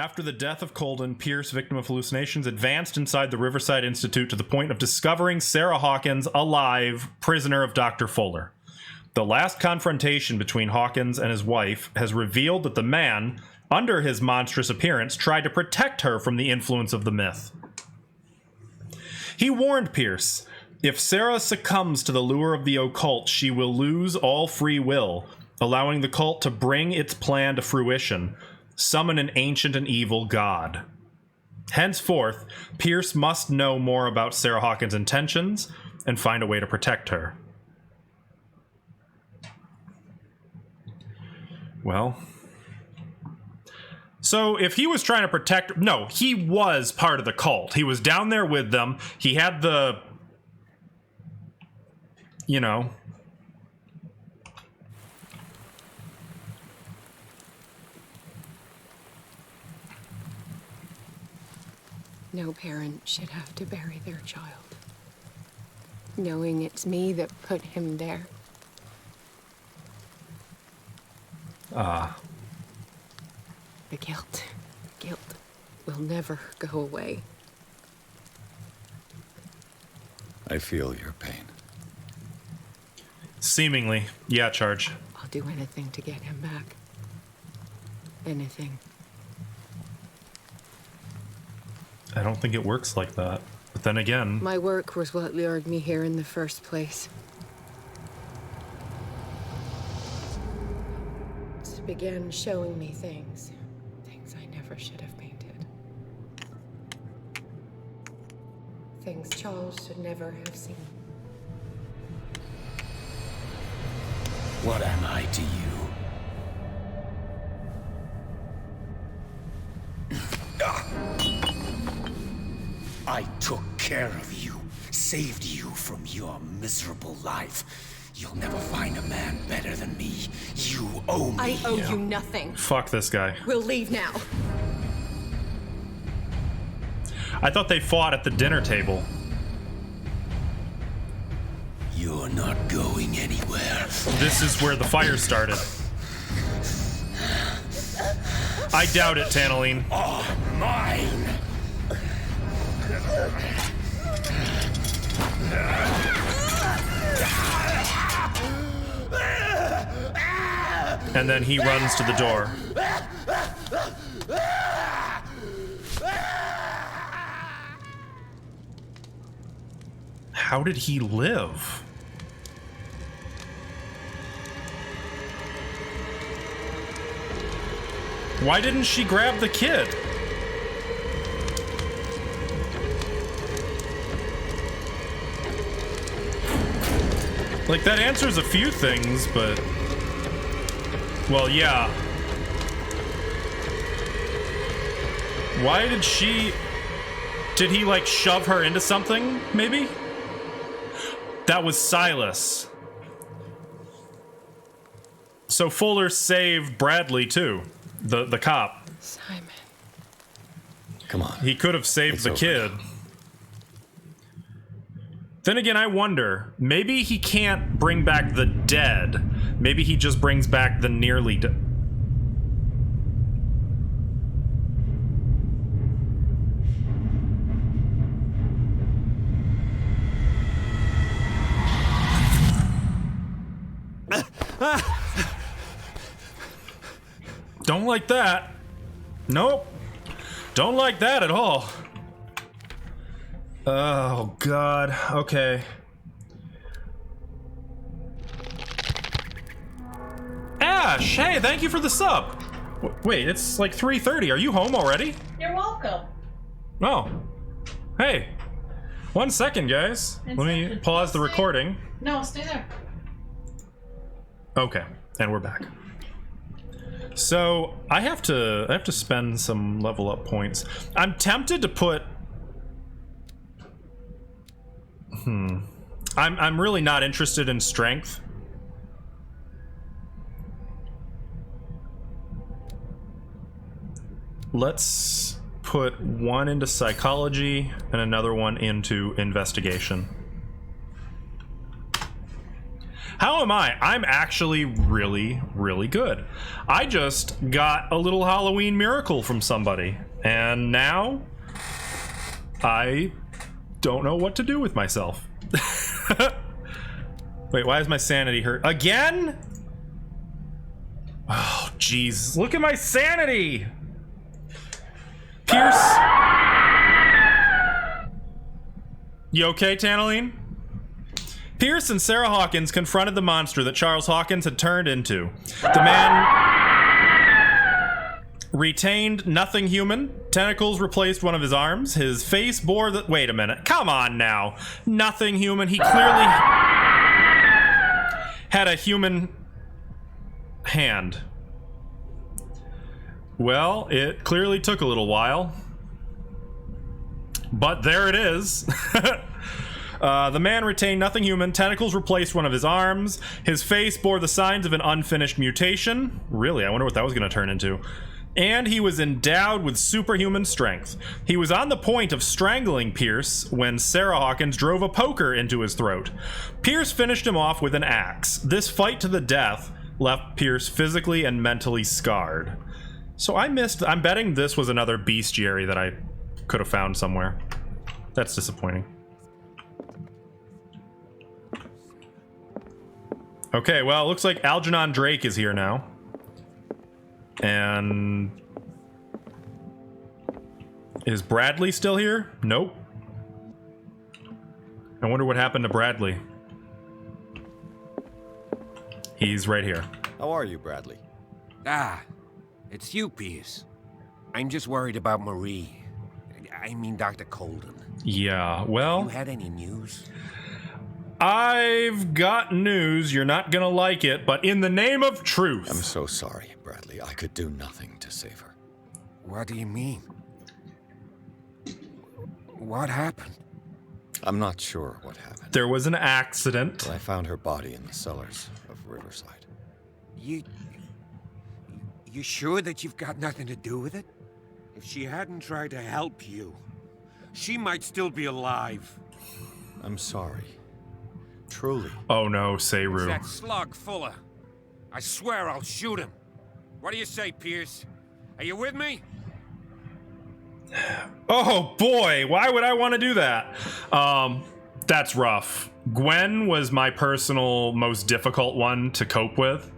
After the death of Colden, Pierce, victim of hallucinations, advanced inside the Riverside Institute to the point of discovering Sarah Hawkins alive, prisoner of Dr. Fuller. The last confrontation between Hawkins and his wife has revealed that the man, under his monstrous appearance, tried to protect her from the influence of the myth. He warned Pierce, if Sarah succumbs to the lure of the occult, she will lose all free will, allowing the cult to bring its plan to fruition, summon an ancient and evil god. Henceforth, Pierce must know more about Sarah Hawkins' intentions and find a way to protect her. Well, so if he was trying to protect... No, he was part of the cult. He was down there with them. He had the... You know... No parent should have to bury their child, knowing it's me that put him there. Ah. The guilt will never go away. I feel your pain. Seemingly. Yeah, Charge. I'll do anything to get him back. Anything. I don't think it works like that. But then again... My work was what lured me here in the first place. It began showing me things I never should have painted. Things Charles should never have seen. What am I to you? I took care of you, saved you from your miserable life. You'll never find a man better than me. You owe me. I owe you nothing. Fuck this guy. We'll leave now. I thought they fought at the dinner table. You're not going anywhere. This is where the fire started. I doubt it, Tanaline. Oh, mine! And then he runs to the door. How did he live? Why didn't she grab the kid? Like, that answers a few things, but... Well, yeah. Why did she... Did he, like, shove her into something, maybe? That was Silas. So Fuller saved Bradley, too. The cop. Simon. Come on. He could have saved the kid. Then again, I wonder, maybe he can't bring back the dead. Maybe he just brings back the nearly dead. Don't like that. Nope. Don't like that at all. Oh, God. Okay. Ash, hey, thank you for the sub. Wait, it's like 3:30. Are you home already? You're welcome. Oh. Hey. 1 second, guys. Let me pause the recording. No, stay there. Okay, and we're back. So I have to spend some level up points. I'm tempted to put. I'm really not interested in strength. Let's put one into psychology and another one into investigation. How am I? I'm actually really, really good. I just got a little Halloween miracle from somebody, and now I don't know what to do with myself. Wait, why is my sanity hurt? Again? Oh, jeez. Look at my sanity! Pierce. You okay, Tanaline? Pierce and Sarah Hawkins confronted the monster that Charles Hawkins had turned into. The man retained nothing human. Tentacles replaced one of his arms. His face bore the... Wait a minute. Come on now. Nothing human. He clearly had a human hand. Well, it clearly took a little while. But there it is. The man retained nothing human. Tentacles replaced one of his arms. His face bore the signs of an unfinished mutation. Really, I wonder what that was going to turn into. And he was endowed with superhuman strength. He was on the point of strangling Pierce when Sarah Hawkins drove a poker into his throat. Pierce finished him off with an axe. This fight to the death left Pierce physically and mentally scarred. So I'm betting this was another bestiary that I could have found somewhere. That's disappointing. Okay, well, it looks like Algernon Drake is here now. And... is Bradley still here? Nope. I wonder what happened to Bradley. He's right here. How are you, Bradley? Ah, it's you, Pierce. I'm just worried about Marie. I mean, Dr. Colden. Yeah, well... You had any news? I've got news. You're not gonna like it, but in the name of truth... I'm so sorry, Bradley. I could do nothing to save her. What do you mean? What happened? I'm not sure what happened. There was an accident. But I found her body in the cellars of Riverside. You sure that you've got nothing to do with it? If she hadn't tried to help you, she might still be alive. I'm sorry. Truly. Oh no, Seiru. That slug Fuller. I swear I'll shoot him. What do you say, Pierce? Are you with me? Oh boy, why would I want to do that? That's rough. Gwen was my personal most difficult one to cope with.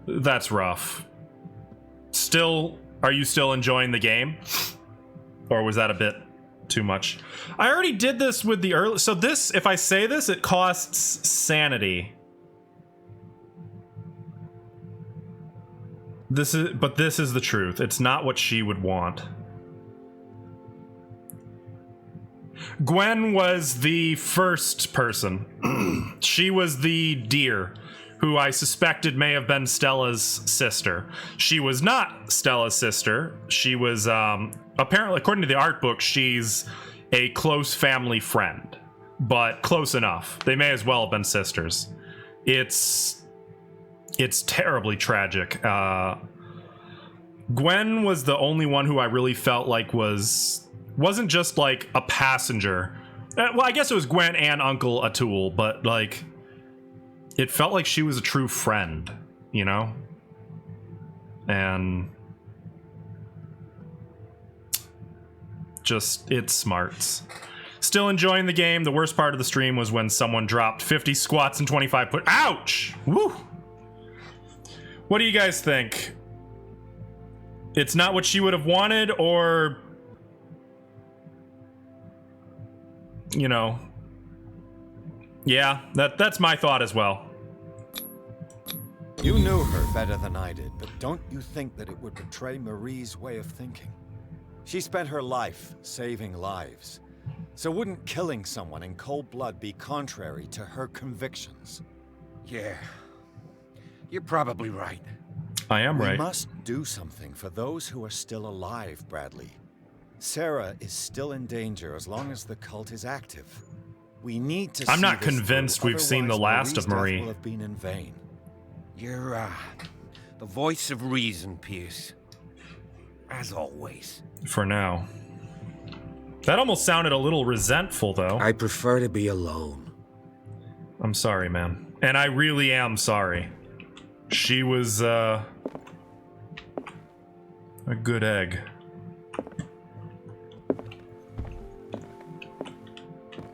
That's rough. Still, are you still enjoying the game? Or was that a bit too much? I already did this with the early... So this, if I say this, it costs sanity. This is the truth. It's not what she would want. Gwen was the first person. She was the deer who I suspected may have been Stella's sister. She was not Stella's sister. She was, apparently, according to the art book, she's a close family friend. But close enough. They may as well have been sisters. It's terribly tragic. Gwen was the only one who I really felt like wasn't just like a passenger. Well, I guess it was Gwen and Uncle Atul, but like... it felt like she was a true friend, you know? And just, it's smarts. Still enjoying the game. The worst part of the stream was when someone dropped 50 squats and 25 put. Ouch! Woo! What do you guys think? It's not what she would have wanted, or... you know... yeah, that's my thought as well. You knew her better than I did, but don't you think that it would betray Marie's way of thinking? She spent her life saving lives. So wouldn't killing someone in cold blood be contrary to her convictions? Yeah. You're probably right. I am right. We must do something for those who are still alive, Bradley. Sarah is still in danger as long as the cult is active. We need to. I'm not see this convinced through, we've seen the last of otherwise Marie. Marie's death will have been in vain. You're, the voice of reason, Pierce. As always. For now. That almost sounded a little resentful, though. I prefer to be alone. I'm sorry, man. And I really am sorry. She was, a good egg.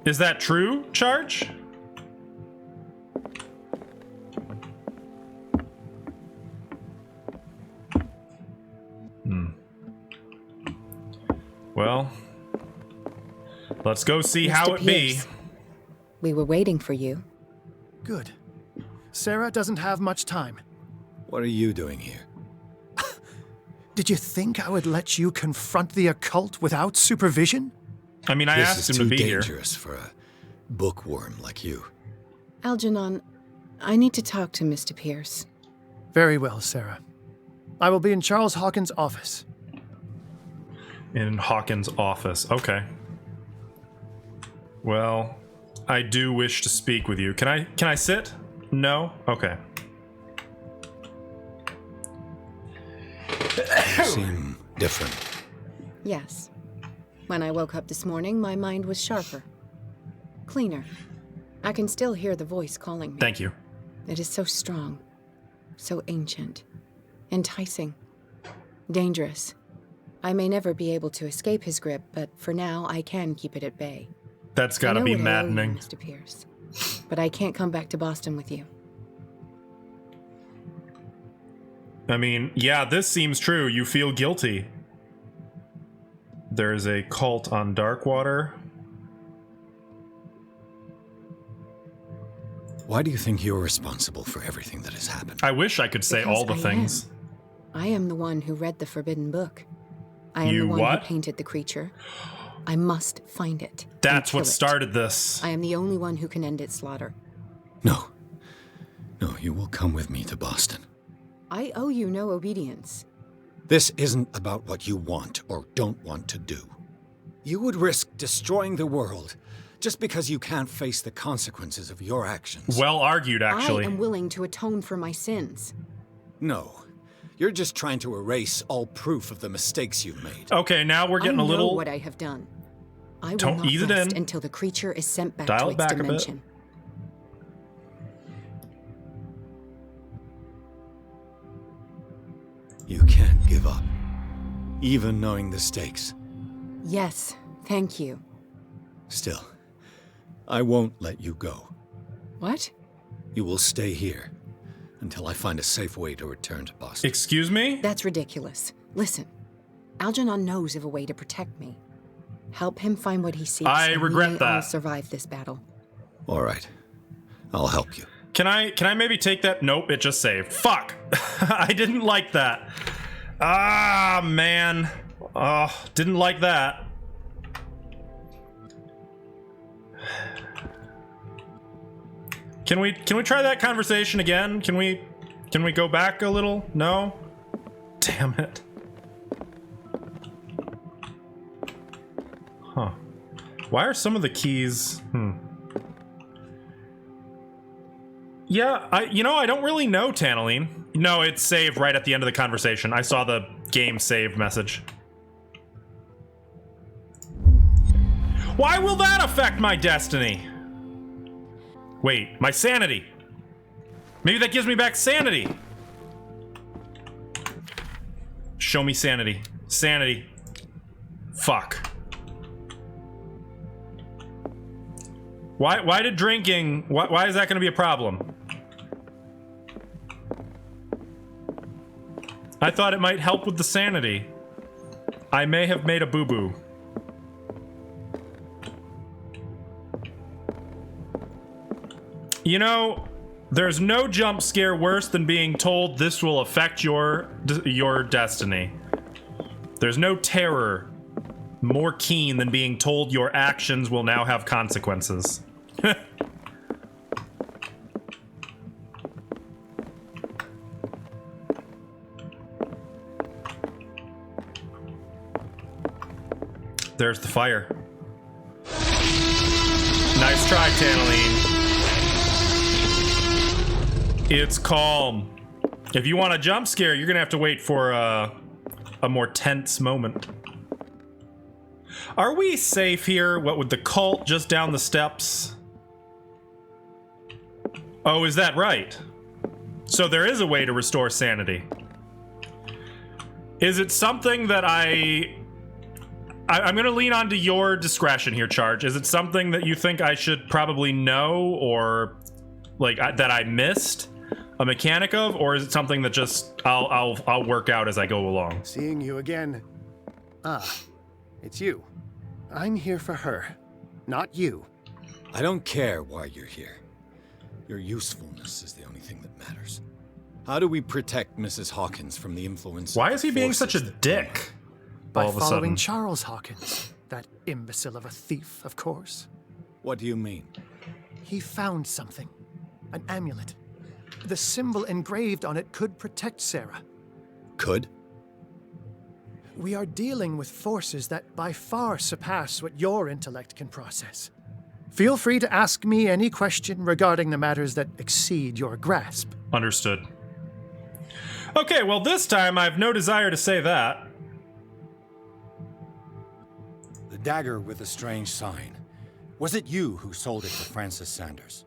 Is that true, Charge? Well, let's go see Mr. how it Pierce, be. we were waiting for you. Good. Sarah doesn't have much time. What are you doing here? Did you think I would let you confront the occult without supervision? I mean, I This asked is him to too be here. dangerous for a bookworm like you. Algernon, I need to talk to Mr. Pierce. Very well, Sarah. I will be in Charles Hawkins' office. In Hawkins' office. Okay. Well, I do wish to speak with you. Can I sit? No? Okay. You seem different. Yes. When I woke up this morning, my mind was sharper. Cleaner. I can still hear the voice calling me. Thank you. It is so strong. So ancient. Enticing. Dangerous. I may never be able to escape his grip, but for now, I can keep it at bay. That's gotta be I know what I owe you, maddening. Mr. Pierce. But I can't come back to Boston with you. I mean, yeah, this seems true. You feel guilty. There's a cult on Darkwater. Why do you think you're responsible for everything that has happened? I wish I could say Because all the I things. I am the one who read the forbidden book. I am You the one what? who painted the creature. I must find it. and That's kill what it. started this. I am the only one who can end its slaughter. No. No, you will come with me to Boston. I owe you no obedience. This isn't about what you want or don't want to do. You would risk destroying the world just because you can't face the consequences of your actions. Well argued, actually. I am willing to atone for my sins. No. You're just trying to erase all proof of the mistakes you've made. Okay, now we're getting I a know little... what I have done. I will Don't not ease it rest in. until the creature is sent back Dial to it its back a bit. dimension. You can't give up, even knowing the stakes. Yes, thank you. Still, I won't let you go. What? You will stay here until I find a safe way to return to Boston. Excuse me? That's ridiculous. Listen, Algernon knows of a way to protect me. Help him find what he seeks. I and regret we may that. all survive this battle. All right. I'll help you. Can I maybe take that? Nope, it just saved. Fuck! I didn't like that. Ah, man. Oh, didn't like that. Can we try that conversation again? Can we go back a little? No? Damn it. Huh. Why are some of the keys... Yeah, I don't really know, Tanaline. No, it's saved right at the end of the conversation. I saw the game saved message. Why will that affect my destiny? Wait, my sanity. Maybe that gives me back sanity. Show me sanity. Sanity. Fuck. Why did drinking... Why is that going to be a problem? I thought it might help with the sanity. I may have made a boo-boo. You know, there's no jump scare worse than being told this will affect your destiny. There's no terror more keen than being told your actions will now have consequences. There's the fire. Nice try, Tanaline. It's calm. If you want a jump scare, you're gonna have to wait for a more tense moment. Are we safe here? What with the cult just down the steps? Oh, is that right? So there is a way to restore sanity. Is it something that I'm going to lean onto your discretion here, Charge. Is it something that you think I should probably know, or like that I missed a mechanic of, or is it something that just I'll work out as I go along? Seeing you again. Ah, it's you. I'm here for her, not you. I don't care why you're here. Your usefulness is the only thing that matters. How do we protect Mrs. Hawkins from the influence? Why is he being such a forces that dick? By All of a following sudden. Charles Hawkins, that imbecile of a thief, of course. What do you mean? He found something. An amulet. The symbol engraved on it could protect Sarah. Could? We are dealing with forces that by far surpass what your intellect can process. Feel free to ask me any question regarding the matters that exceed your grasp. Understood. Okay, well this time I've no desire to say that. The dagger with the strange sign. Was it you who sold it to Francis Sanders?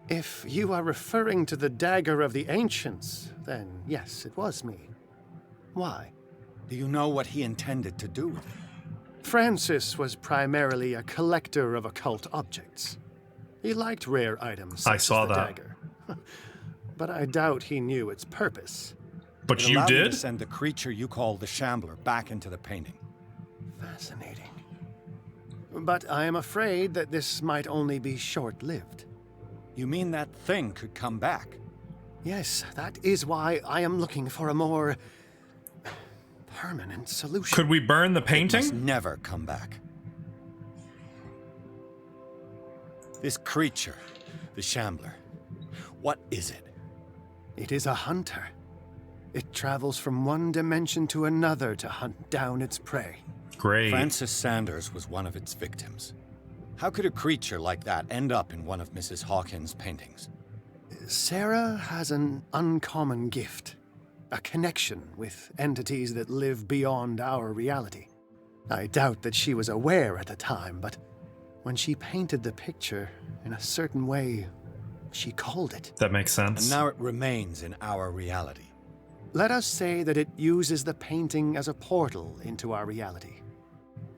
If you are referring to the dagger of the ancients, then yes, it was me. Why? Do you know what he intended to do with it? Francis was primarily a collector of occult objects. He liked rare items such I saw as the that. dagger. But I doubt he knew its purpose. But It you allowed me did? to send the creature you call the Shambler back into the painting. Fascinating. But I am afraid that this might only be short-lived. You mean that thing could come back? Yes, that is why I am looking for a more permanent solution. Could we burn the Must painting? never come back. This creature, the Shambler, what is it? It is a hunter. It travels from one dimension to another to hunt down its prey. Great. Francis Sanders was one of its victims. How could a creature like that end up in one of Mrs. Hawkins' paintings? Sarah has an uncommon gift. A connection with entities that live beyond our reality. I doubt that she was aware at the time, but when she painted the picture in a certain way, she called it. That makes sense. And now it remains in our reality. Let us say that it uses the painting as a portal into our reality.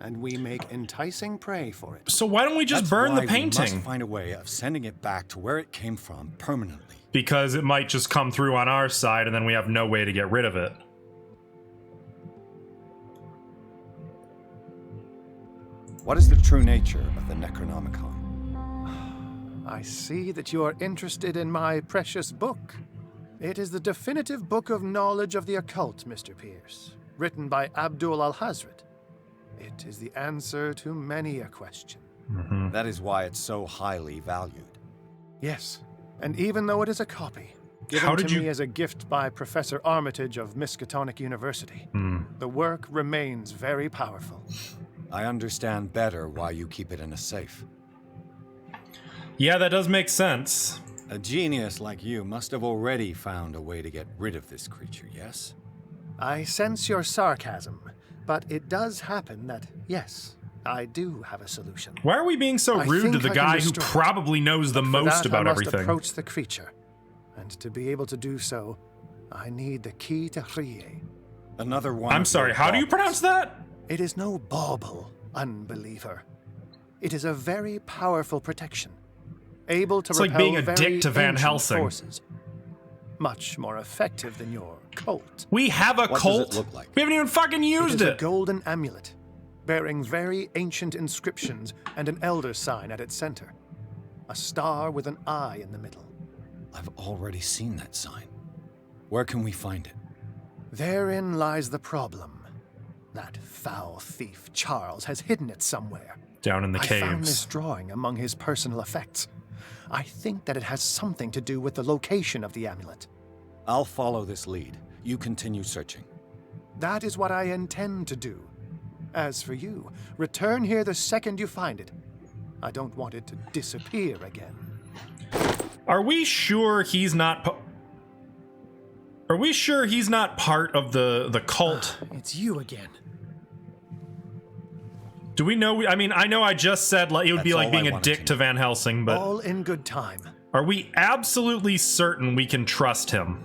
And we make enticing prey for it. So why don't we just That's burn the why we must painting? find a way of sending it back to where it came from permanently. Because it might just come through on our side and then we have no way to get rid of it. What is the true nature of the Necronomicon? I see that you are interested in my precious book. It is the definitive book of knowledge of the occult, Mr. Pierce, written by Abdul al-Hazred. It is the answer to many a question. That is why it's so highly valued. Yes, and even though it is a copy, given How did to you- me as a gift by Professor Armitage of Miskatonic University, the work remains very powerful. I understand better why you keep it in a safe. Yeah, that does make sense. A genius like you must have already found a way to get rid of this creature, yes? I sense your sarcasm, but it does happen that, yes, I do have a solution. Why are we being so I rude to think the I can guy who destroy it. probably knows the For most that, about I must everything? approach the creature, and to be able to do so, I need the key to R'lyeh. Another one. I'm of sorry, your how do you baubles. pronounce that? It is no bauble, unbeliever. It is a very powerful protection, able to It's like repel being a very dick to Van ancient Helsing. forces. Much more effective than your cult. We have a What does cult. it look like? We haven't even fucking It used is a it. golden amulet, bearing very ancient inscriptions and an elder sign at its center. A star with an eye in the middle. I've already seen that sign. Where can we find it? Therein lies the problem. That foul thief, Charles, has hidden it somewhere. Down in the I found this caves. drawing among his personal effects. I think that it has something to do with the location of the amulet. I'll follow this lead. You continue searching. That is what I intend to do. As for you, return here the second you find it. I don't want it to disappear again. Are we sure he's not? Are we sure he's not part of the cult? It's you again. Do we know? I mean, I know I just said like, it would be That's like all being I a wanted dick to to know. Van Helsing, but All in good time. are we absolutely certain we can trust him?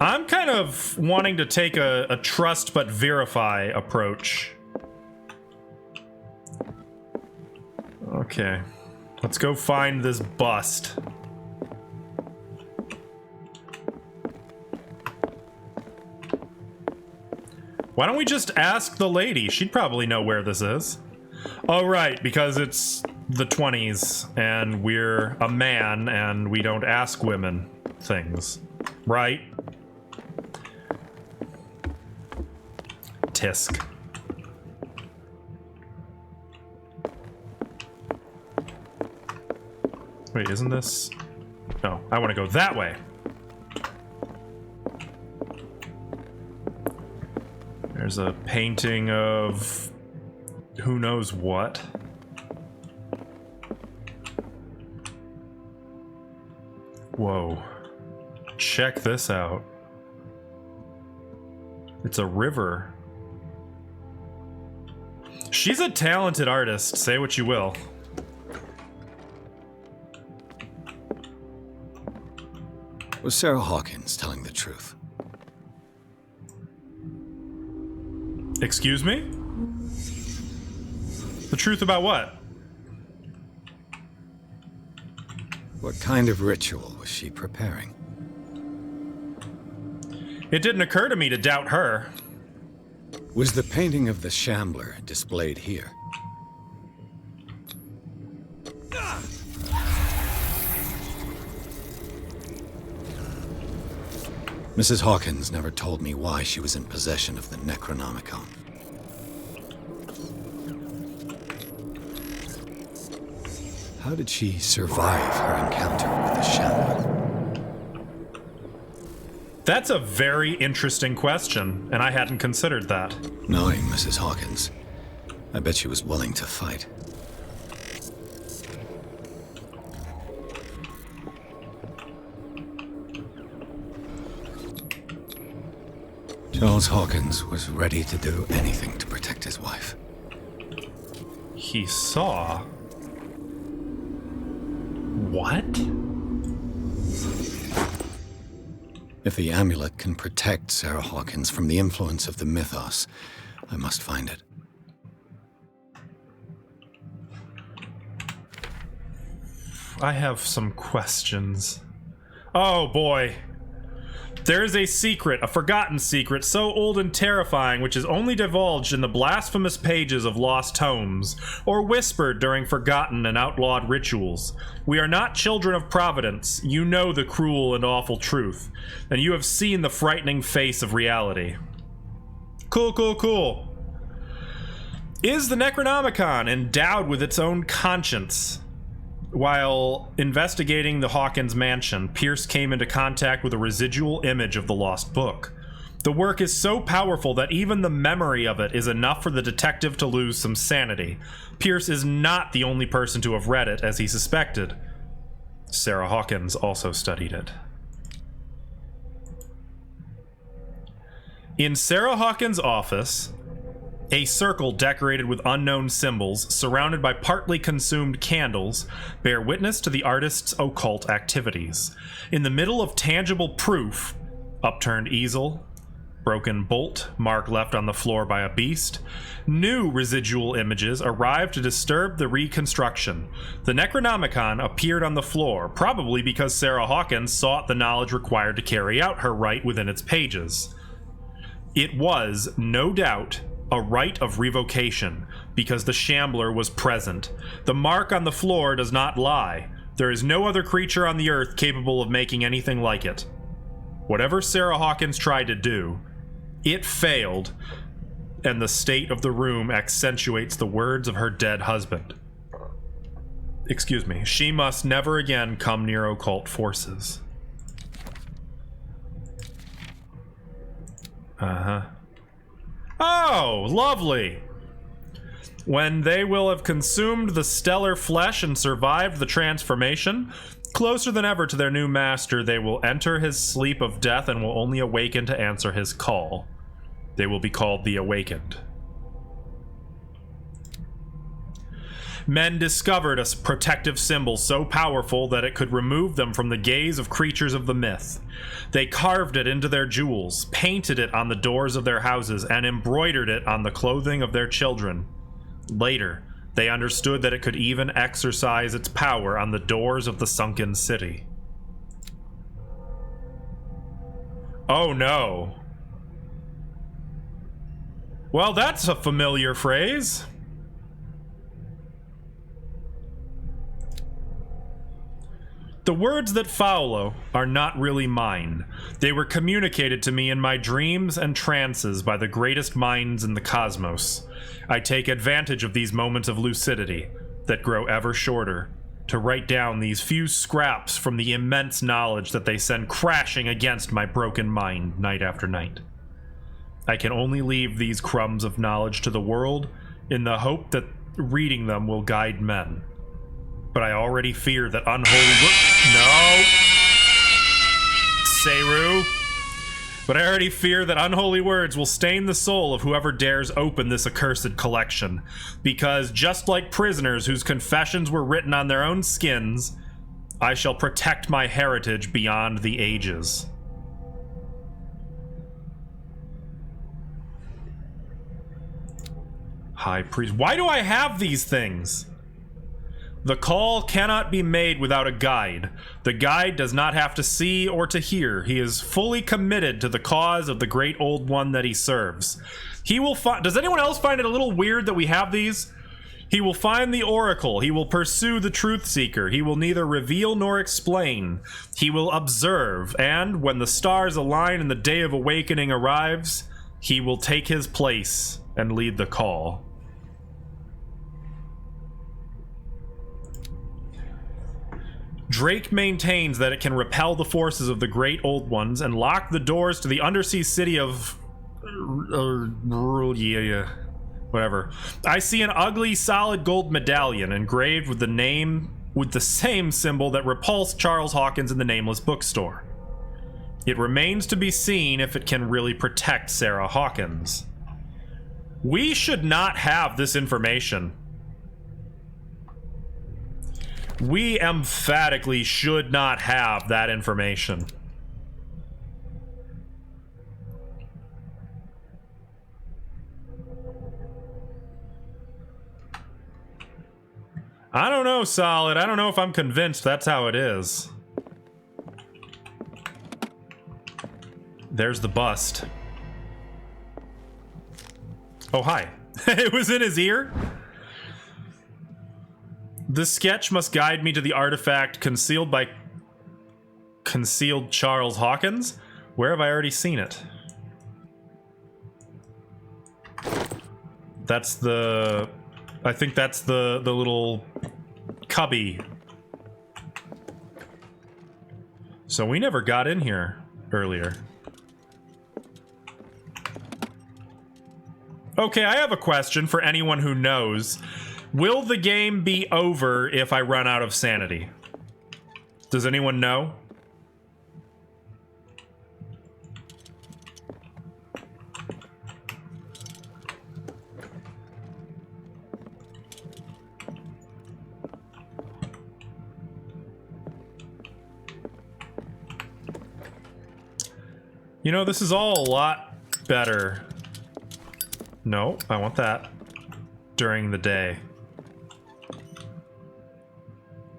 I'm kind of wanting to take a trust but verify approach. Okay. Let's go find this bust. Why don't we just ask the lady? She'd probably know where this is. Oh, right, because it's the 20s, and we're a man, and we don't ask women things. Right? Tisk. Wait, isn't this... No, I want to go that way. There's a painting of... who knows what. Whoa. Check this out. It's a river. She's a talented artist, say what you will. Was Sarah Hawkins telling the truth? Excuse me? The truth about what? What kind of ritual was she preparing? It didn't occur to me to doubt her. Was the painting of the Shambler displayed here? Mrs. Hawkins never told me why she was in possession of the Necronomicon. How did she survive her encounter with the Shambler? That's a very interesting question, and I hadn't considered that. Knowing Mrs. Hawkins, I bet she was willing to fight. Charles Hawkins was ready to do anything to protect his wife. He saw... What? If the amulet can protect Sarah Hawkins from the influence of the mythos, I must find it. I have some questions. Oh boy. There is a secret, a forgotten secret, so old and terrifying, which is only divulged in the blasphemous pages of lost tomes, or whispered during forgotten and outlawed rituals. We are not children of Providence. You know the cruel and awful truth, and you have seen the frightening face of reality. Cool, cool, cool. Is the Necronomicon endowed with its own conscience? While investigating the Hawkins mansion, Pierce came into contact with a residual image of the lost book. The work is so powerful that even the memory of it is enough for the detective to lose some sanity. Pierce is not the only person to have read it, as he suspected. Sarah Hawkins also studied it. In Sarah Hawkins' office, a circle decorated with unknown symbols, surrounded by partly consumed candles, bear witness to the artist's occult activities. In the middle of tangible proof, upturned easel, broken bolt, mark left on the floor by a beast, new residual images arrive to disturb the reconstruction. The Necronomicon appeared on the floor, probably because Sarah Hawkins sought the knowledge required to carry out her rite within its pages. It was, no doubt, a rite of revocation, because the Shambler was present. The mark on the floor does not lie. There is no other creature on the earth capable of making anything like it. Whatever Sarah Hawkins tried to do, it failed, and the state of the room accentuates the words of her dead husband. Excuse me. She must never again come near occult forces. Uh-huh. Oh, lovely. When they will have consumed the stellar flesh and survived the transformation, closer than ever to their new master, they will enter his sleep of death and will only awaken to answer his call. They will be called the Awakened. Men discovered a protective symbol so powerful that it could remove them from the gaze of creatures of the myth. They carved it into their jewels, painted it on the doors of their houses, and embroidered it on the clothing of their children. Later, they understood that it could even exercise its power on the doors of the sunken city. Oh no. Well, that's a familiar phrase. The words that follow are not really mine. They were communicated to me in my dreams and trances by the greatest minds in the cosmos. I take advantage of these moments of lucidity that grow ever shorter to write down these few scraps from the immense knowledge that they send crashing against my broken mind night after night. I can only leave these crumbs of knowledge to the world in the hope that reading them will guide men. But I already fear that Seru. But I already fear that unholy words will stain the soul of whoever dares open this accursed collection. Because just like prisoners whose confessions were written on their own skins, I shall protect my heritage beyond the ages. High Priest. Why do I have these things? The call cannot be made without a guide. The guide does not have to see or to hear. He is fully committed to the cause of the great old one that he serves. He will find... Does anyone else find it a little weird that we have these? He will find the oracle. He will pursue the truth seeker. He will neither reveal nor explain. He will observe, and when the stars align and the day of awakening arrives, he will take his place and lead the call. Drake maintains that it can repel the forces of the Great Old Ones and lock the doors to the undersea city of... whatever. I see an ugly solid gold medallion engraved with the same symbol that repulsed Charles Hawkins in the Nameless bookstore. It remains to be seen if it can really protect Sarah Hawkins. We should not have this information. We emphatically should not have that information. I don't know, Solid. I don't know if I'm convinced that's how it is. There's the bust. Oh, hi. It was in his ear? This sketch must guide me to the artifact concealed by concealed Charles Hawkins. Where have I already seen it? That's the... I think that's the little cubby. So we never got in here earlier. Okay, I have a question for anyone who knows. Will the game be over if I run out of sanity? Does anyone know? You know, this is all a lot better. No, I want that. During the day.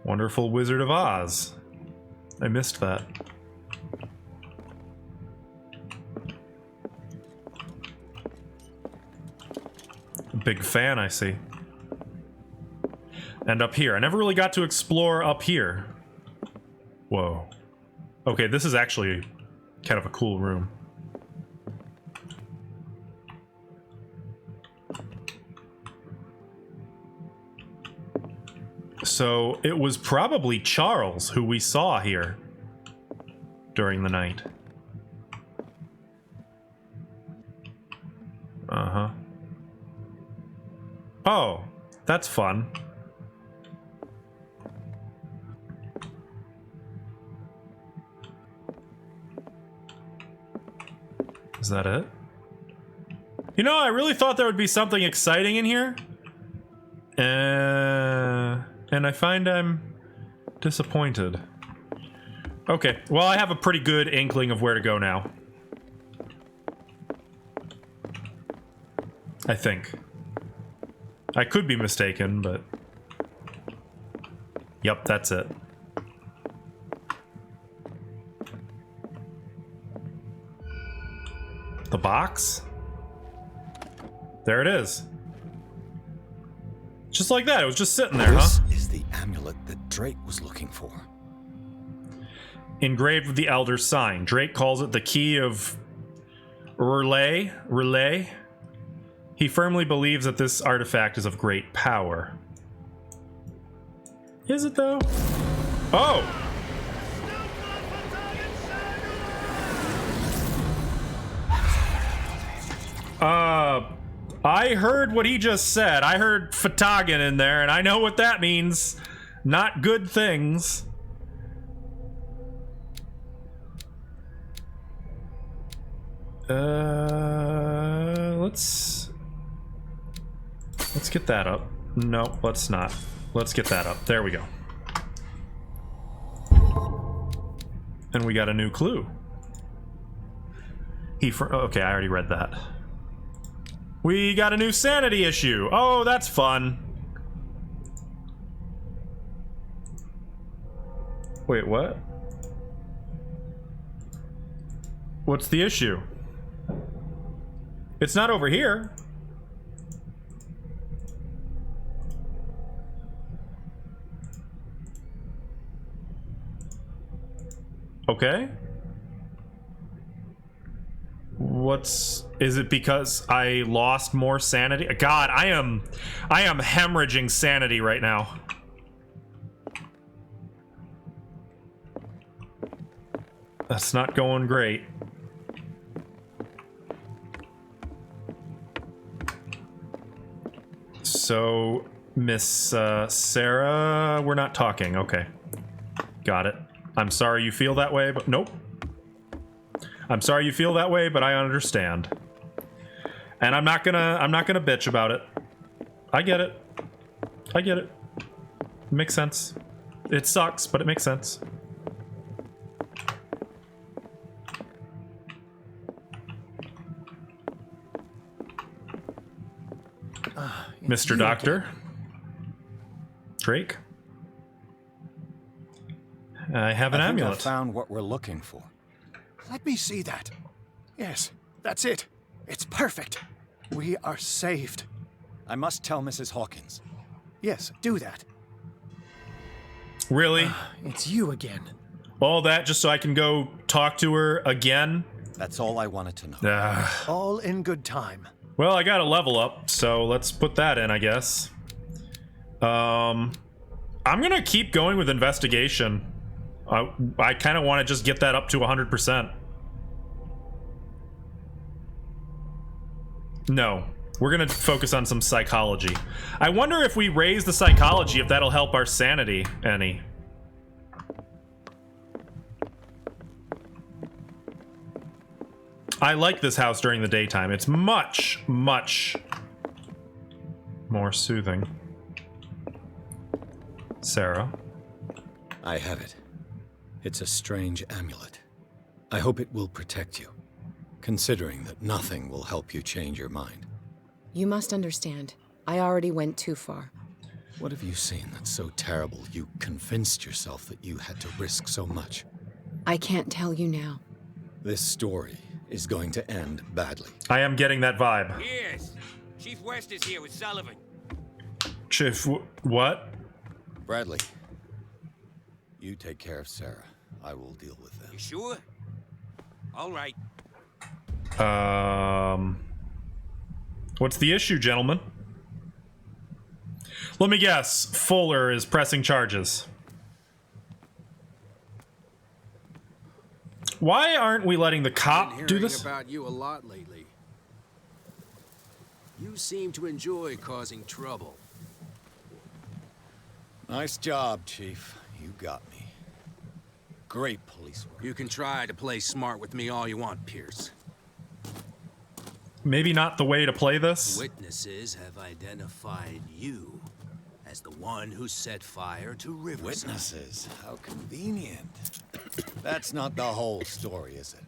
Wonderful Wizard of Oz. I missed that. Big fan, I see. And up here. I never really got to explore up here. Whoa. Okay, this is actually kind of a cool room. So it was probably Charles who we saw here during the night. Uh-huh. Oh, that's fun. Is that it? You know, I really thought there would be something exciting in here. And I find I'm disappointed. Okay, well, I have a pretty good inkling of where to go now. I think. I could be mistaken, but... Yep, that's it. The box? There it is. Just like that, it was just sitting there, This huh? is the amulet that Drake was looking for. Engraved with the Elder's sign. Drake calls it the key of R'lyeh. He firmly believes that this artifact is of great power. Is it though? Oh! I heard what he just said. I heard fhtagn in there, and I know what that means. Not good things. Let's get that up. No, let's not. Let's get that up. There we go. And we got a new clue. Okay, I already read that. We got a new sanity issue. Oh, that's fun. Wait, what? What's the issue? It's not over here. Okay. Is it because I lost more sanity? God, I am hemorrhaging sanity right now. That's not going great. So, Miss Sarah, we're not talking. Okay. Got it. I'm sorry you feel that way, but nope. I'm sorry you feel that way, but I understand. And I'm not gonna bitch about it. I get it. I get it. Makes sense. It sucks, but it makes sense. Mr. Doctor. Drake. I have an amulet. I found what we're looking for. Let me see that. Yes, that's it. It's perfect. We are saved. I must tell Mrs. Hawkins. Yes, do that. Really? It's you again. All that just so I can go talk to her again? That's all I wanted to know. All in good time. Well, I got a level up, so let's put that in, I guess. I'm gonna keep going with investigation. I kind of want to just get that up to 100%. No, we're gonna focus on some psychology. I wonder if we raise the psychology, if that'll help our sanity any. I like this house during the daytime. It's much, much more soothing. Sarah? I have it. It's a strange amulet. I hope it will protect you, considering that nothing will help you change your mind. You must understand. I already went too far. What have you seen that's so terrible you convinced yourself that you had to risk so much? I can't tell you now. This story is going to end badly. I am getting that vibe. Yes. Chief West is here with Sullivan. Chief, what? Bradley, you take care of Sarah. I will deal with them. You sure? All right. What's the issue, gentlemen? Let me guess. Fuller is pressing charges. Why aren't we letting the cop do this? About you a lot lately. You seem to enjoy causing trouble. Nice job, Chief. You got me. Great police work. You can try to play smart with me all you want, Pierce. Maybe not the way to play this. Witnesses have identified you as the one who set fire to Riverside. Witnesses? How convenient. That's not the whole story, is it?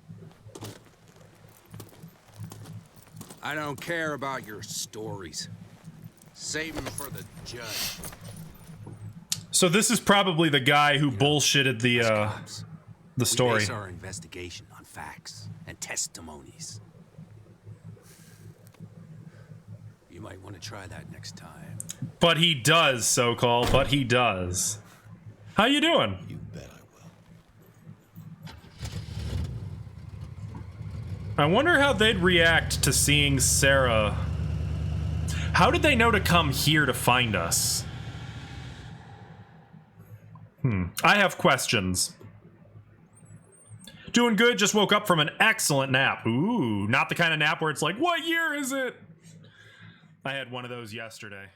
I don't care about your stories. Save them for the judge. So this is probably the guy who bullshitted the We story. base our investigation on facts and testimonies. You might want to try that next time. But he does, so-called. But he does. How you doing? You bet I will. I wonder how they'd react to seeing Sarah. How did they know to come here to find us? I have questions. Doing good, just woke up from an excellent nap. Ooh, not the kind of nap where it's like, what year is it? I had one of those yesterday.